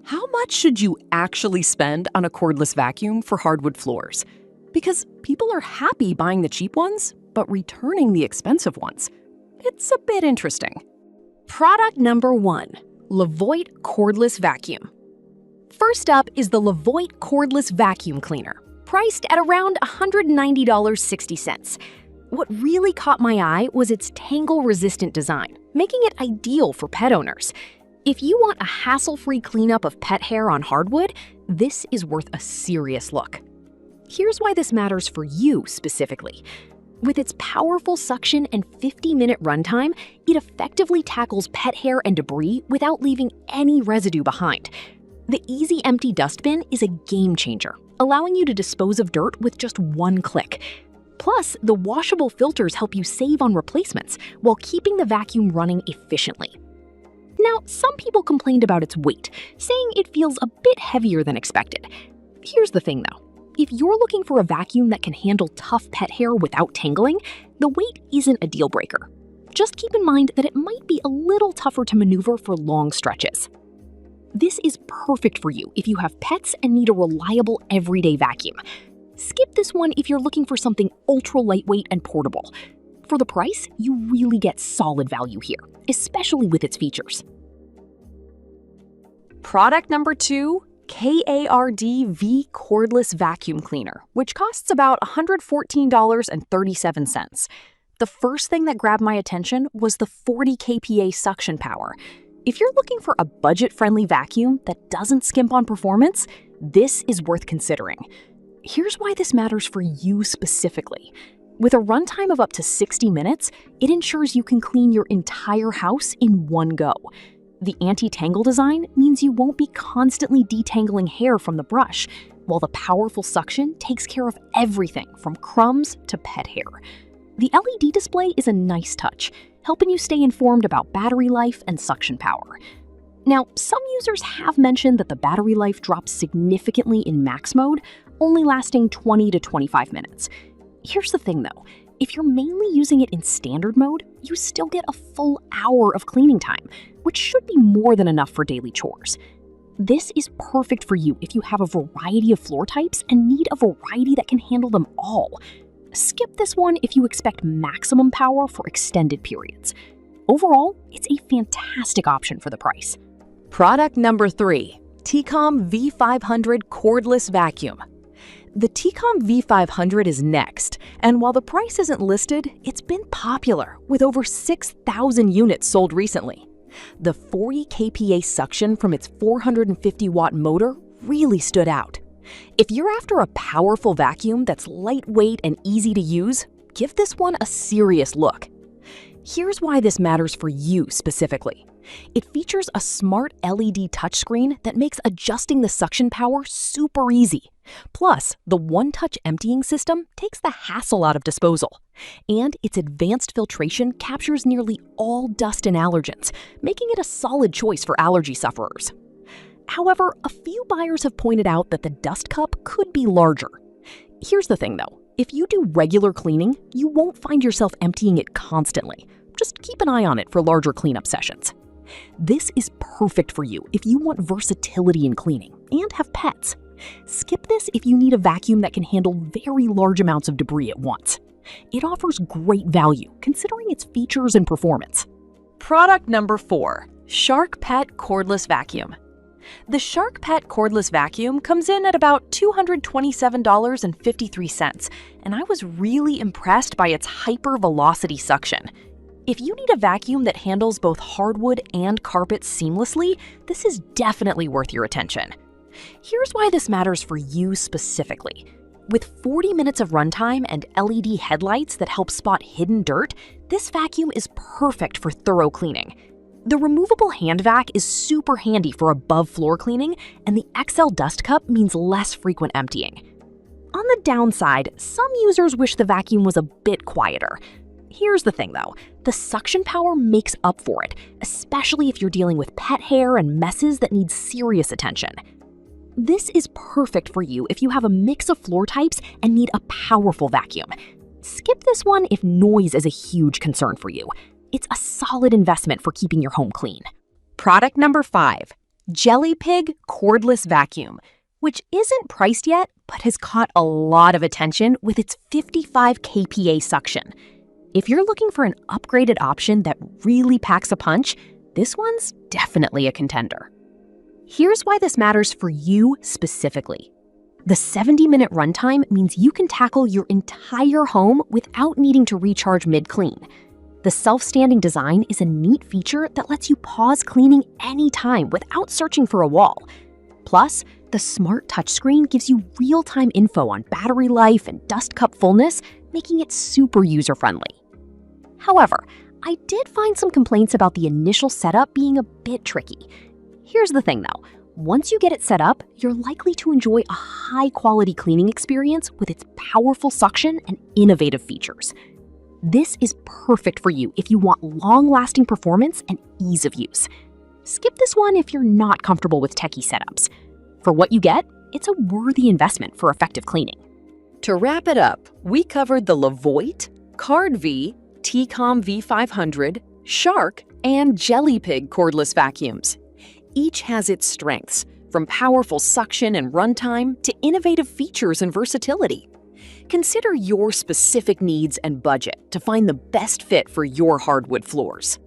How much should you actually spend on a cordless vacuum for hardwood floors? Because people are happy buying the cheap ones, but returning the expensive ones. It's a bit interesting. Product number 1, Levoit Cordless Vacuum. First up is the Levoit Cordless Vacuum Cleaner, priced at around $190.60. What really caught my eye was its tangle-resistant design, making it ideal for pet owners. If you want a hassle-free cleanup of pet hair on hardwood, this is worth a serious look. Here's why this matters for you specifically. With its powerful suction and 50-minute runtime, it effectively tackles pet hair and debris without leaving any residue behind. The easy empty dustbin is a game changer, allowing you to dispose of dirt with just one click. Plus, the washable filters help you save on replacements while keeping the vacuum running efficiently. Now, some people complained about its weight, saying it feels a bit heavier than expected. Here's the thing though. If you're looking for a vacuum that can handle tough pet hair without tangling, the weight isn't a deal breaker. Just keep in mind that it might be a little tougher to maneuver for long stretches. This is perfect for you if you have pets and need a reliable everyday vacuum. Skip this one if you're looking for something ultra lightweight and portable. For the price, you really get solid value here, especially with its features. Product number 2, KARD-V Cordless Vacuum Cleaner, which costs about $114.37. The first thing that grabbed my attention was the 40 kPa suction power. If you're looking for a budget-friendly vacuum that doesn't skimp on performance, this is worth considering. Here's why this matters for you specifically. With a runtime of up to 60 minutes, it ensures you can clean your entire house in one go. The anti-tangle design means you won't be constantly detangling hair from the brush, while the powerful suction takes care of everything from crumbs to pet hair. The LED display is a nice touch, helping you stay informed about battery life and suction power. Now, some users have mentioned that the battery life drops significantly in max mode, only lasting 20 to 25 minutes. Here's the thing though, if you're mainly using it in standard mode, you still get a full hour of cleaning time, which should be more than enough for daily chores. This is perfect for you if you have a variety of floor types and need a variety that can handle them all. Skip this one if you expect maximum power for extended periods. Overall, it's a fantastic option for the price. Product number 3, TCOM V500 Cordless Vacuum. The TCOM V500 is next, and while the price isn't listed, it's been popular, with over 6,000 units sold recently. The 40 kPa suction from its 450-watt motor really stood out. If you're after a powerful vacuum that's lightweight and easy to use, give this one a serious look. Here's why this matters for you specifically. It features a smart LED touchscreen that makes adjusting the suction power super easy. Plus, the one-touch emptying system takes the hassle out of disposal. And its advanced filtration captures nearly all dust and allergens, making it a solid choice for allergy sufferers. However, a few buyers have pointed out that the dust cup could be larger. Here's the thing though, if you do regular cleaning, you won't find yourself emptying it constantly. Just keep an eye on it for larger cleanup sessions. This is perfect for you if you want versatility in cleaning and have pets. Skip this if you need a vacuum that can handle very large amounts of debris at once. It offers great value considering its features and performance. Product number 4, Shark Pet Cordless Vacuum. The Shark Pet Cordless Vacuum comes in at about $227.53, and I was really impressed by its hyper-velocity suction. If you need a vacuum that handles both hardwood and carpet seamlessly, this is definitely worth your attention. Here's why this matters for you specifically. With 40 minutes of runtime and LED headlights that help spot hidden dirt, this vacuum is perfect for thorough cleaning. The removable hand vac is super handy for above floor cleaning, and the XL dust cup means less frequent emptying. On the downside, some users wish the vacuum was a bit quieter. Here's the thing though, the suction power makes up for it, especially if you're dealing with pet hair and messes that need serious attention. This is perfect for you if you have a mix of floor types and need a powerful vacuum. Skip this one if noise is a huge concern for you. It's a solid investment for keeping your home clean. Product number 5, Jelly Pig Cordless Vacuum, which isn't priced yet but has caught a lot of attention with its 55 kPa suction. If you're looking for an upgraded option that really packs a punch, this one's definitely a contender. Here's why this matters for you specifically. The 70-minute runtime means you can tackle your entire home without needing to recharge mid-clean. The self-standing design is a neat feature that lets you pause cleaning anytime without searching for a wall. Plus, the smart touchscreen gives you real-time info on battery life and dust cup fullness, making it super user-friendly. However, I did find some complaints about the initial setup being a bit tricky. Here's the thing though, once you get it set up, you're likely to enjoy a high-quality cleaning experience with its powerful suction and innovative features. This is perfect for you if you want long-lasting performance and ease of use. Skip this one if you're not comfortable with techie setups. For what you get, it's a worthy investment for effective cleaning. To wrap it up, we covered the Levoit, Card V, T-Com V500, Shark, and Jelly Pig cordless vacuums. Each has its strengths, from powerful suction and runtime to innovative features and versatility. Consider your specific needs and budget to find the best fit for your hardwood floors.